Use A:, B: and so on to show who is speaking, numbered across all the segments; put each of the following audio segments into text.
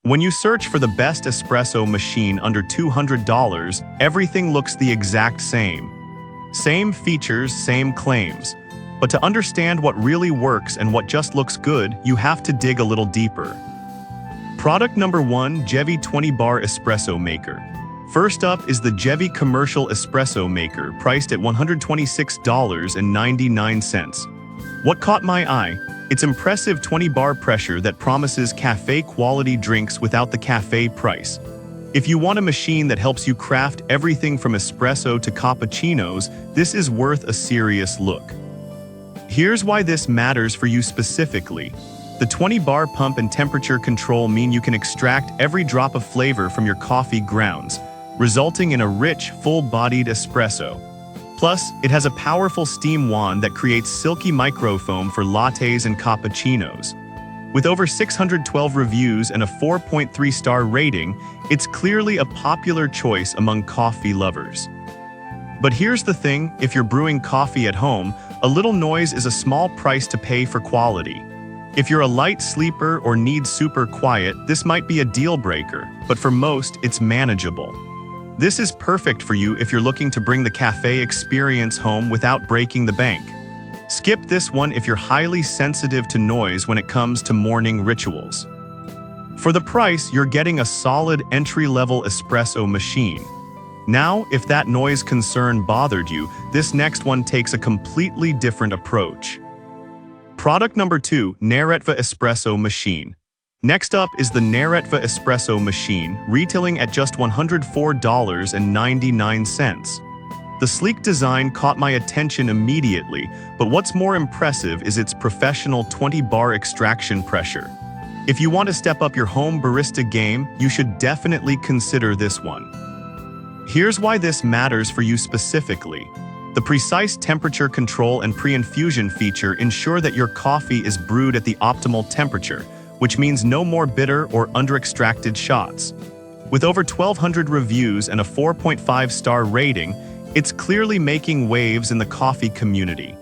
A: When you search for the best espresso machine under $200, everything looks the exact same. Same features, same claims. But to understand what really works and what just looks good, you have to dig a little deeper. Product number 1, Jevy 20-bar espresso maker. First up is the Jevy commercial espresso maker, priced at $126.99. What caught my eye? Its impressive 20-bar pressure that promises cafe-quality drinks without the cafe price. If you want a machine that helps you craft everything from espresso to cappuccinos, this is worth a serious look. Here's why this matters for you specifically. The 20-bar pump and temperature control mean you can extract every drop of flavor from your coffee grounds, resulting in a rich, full-bodied espresso. Plus, it has a powerful steam wand that creates silky microfoam for lattes and cappuccinos. With over 612 reviews and a 4.3-star rating, it's clearly a popular choice among coffee lovers. But here's the thing, if you're brewing coffee at home, a little noise is a small price to pay for quality. If you're a light sleeper or need super quiet, this might be a deal breaker, but for most, it's manageable. This is perfect for you if you're looking to bring the cafe experience home without breaking the bank. Skip this one if you're highly sensitive to noise when it comes to morning rituals. For the price, you're getting a solid entry-level espresso machine. Now, if that noise concern bothered you, this next one takes a completely different approach. Product number 2, Naretva espresso machine. Next up is the Naretva espresso machine, retailing at just $104.99. The sleek design caught my attention immediately, but what's more impressive is its professional 20-bar extraction pressure. If you want to step up your home barista game, you should definitely consider this one. Here's why this matters for you specifically. The precise temperature control and pre-infusion feature ensure that your coffee is brewed at the optimal temperature, which means no more bitter or under-extracted shots. With over 1,200 reviews and a 4.5-star rating, it's clearly making waves in the coffee community.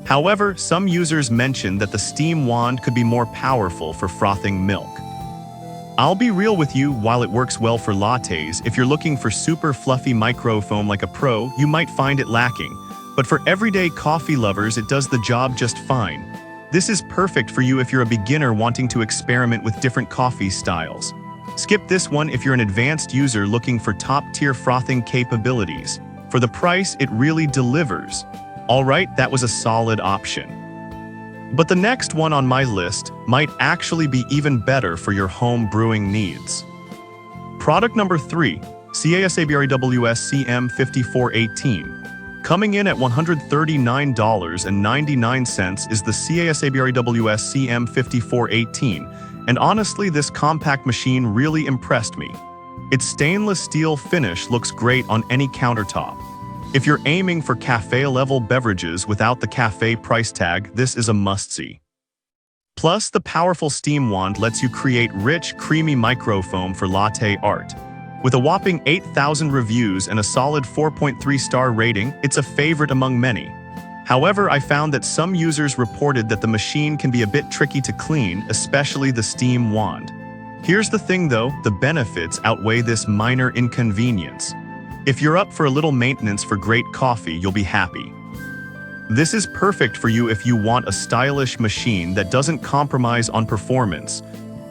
A: However, some users mentioned that the steam wand could be more powerful for frothing milk. I'll be real with you, while it works well for lattes, if you're looking for super fluffy microfoam like a pro, you might find it lacking. But for everyday coffee lovers, it does the job just fine. This is perfect for you if you're a beginner wanting to experiment with different coffee styles. Skip this one if you're an advanced user looking for top-tier frothing capabilities. For the price, it really delivers. Alright, that was a solid option. But the next one on my list might actually be even better for your home brewing needs. Product number 3, CASABREWS CM5418. Coming in at $139.99 is the CASABREWS CM5418, and honestly, this compact machine really impressed me. Its stainless steel finish looks great on any countertop. If you're aiming for cafe-level beverages without the cafe price tag, this is a must-see. Plus, the powerful steam wand lets you create rich, creamy microfoam for latte art. With a whopping 8,000 reviews and a solid 4.3-star rating, it's a favorite among many. However, I found that some users reported that the machine can be a bit tricky to clean, especially the steam wand. Here's the thing though, the benefits outweigh this minor inconvenience. If you're up for a little maintenance for great coffee, you'll be happy. This is perfect for you if you want a stylish machine that doesn't compromise on performance.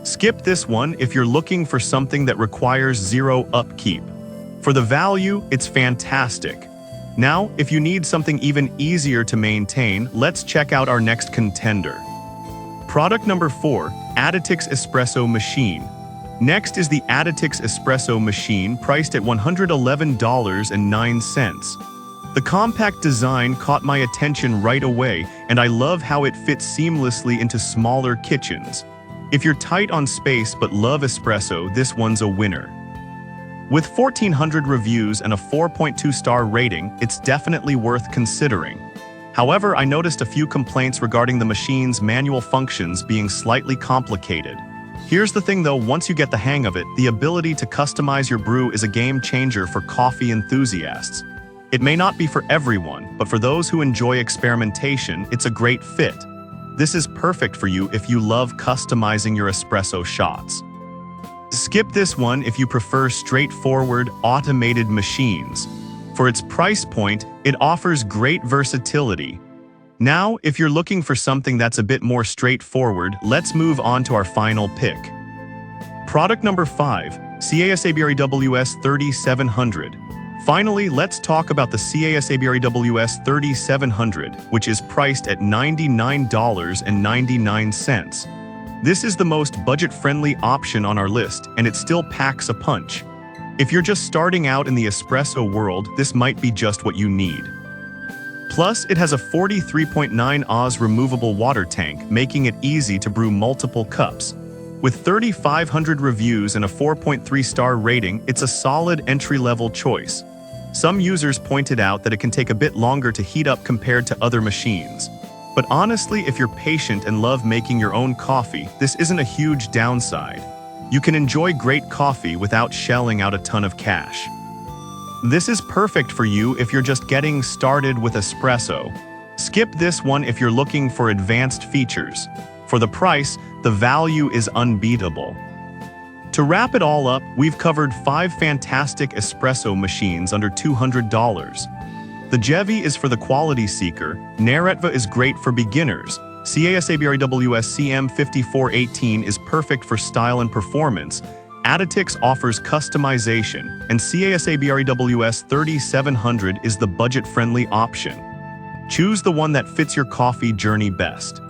A: Skip this one if you're looking for something that requires zero upkeep. For the value, it's fantastic. Now, if you need something even easier to maintain, let's check out our next contender. Product number 4, Adatics Espresso Machine. Next is the Adatics Espresso Machine, priced at $111.09. The compact design caught my attention right away, and I love how it fits seamlessly into smaller kitchens. If you're tight on space but love espresso, this one's a winner. With 1,400 reviews and a 4.2-star rating, it's definitely worth considering. However, I noticed a few complaints regarding the machine's manual functions being slightly complicated. Here's the thing though, once you get the hang of it, the ability to customize your brew is a game changer for coffee enthusiasts. It may not be for everyone, but for those who enjoy experimentation, it's a great fit. This is perfect for you if you love customizing your espresso shots. Skip this one if you prefer straightforward, automated machines. For its price point, it offers great versatility. Now, if you're looking for something that's a bit more straightforward, let's move on to our final pick. Product number 5, CASABREWS 3700. Finally, let's talk about the CASABREWS 3700, which is priced at $99.99. This is the most budget-friendly option on our list, and it still packs a punch. If you're just starting out in the espresso world, this might be just what you need. Plus, it has a 43.9 Oz removable water tank, making it easy to brew multiple cups. With 3,500 reviews and a 4.3-star rating, it's a solid entry-level choice. Some users pointed out that it can take a bit longer to heat up compared to other machines. But honestly, if you're patient and love making your own coffee, this isn't a huge downside. You can enjoy great coffee without shelling out a ton of cash. This is perfect for you if you're just getting started with espresso. Skip this one if you're looking for advanced features. For the price, the value is unbeatable. To wrap it all up, we've covered 5 fantastic espresso machines under $200. The Jevy is for the quality seeker, Naretva is great for beginners, CASABREWS CM5418 is perfect for style and performance, Adatics offers customization, and CASABREWS 3700 is the budget-friendly option. Choose the one that fits your coffee journey best.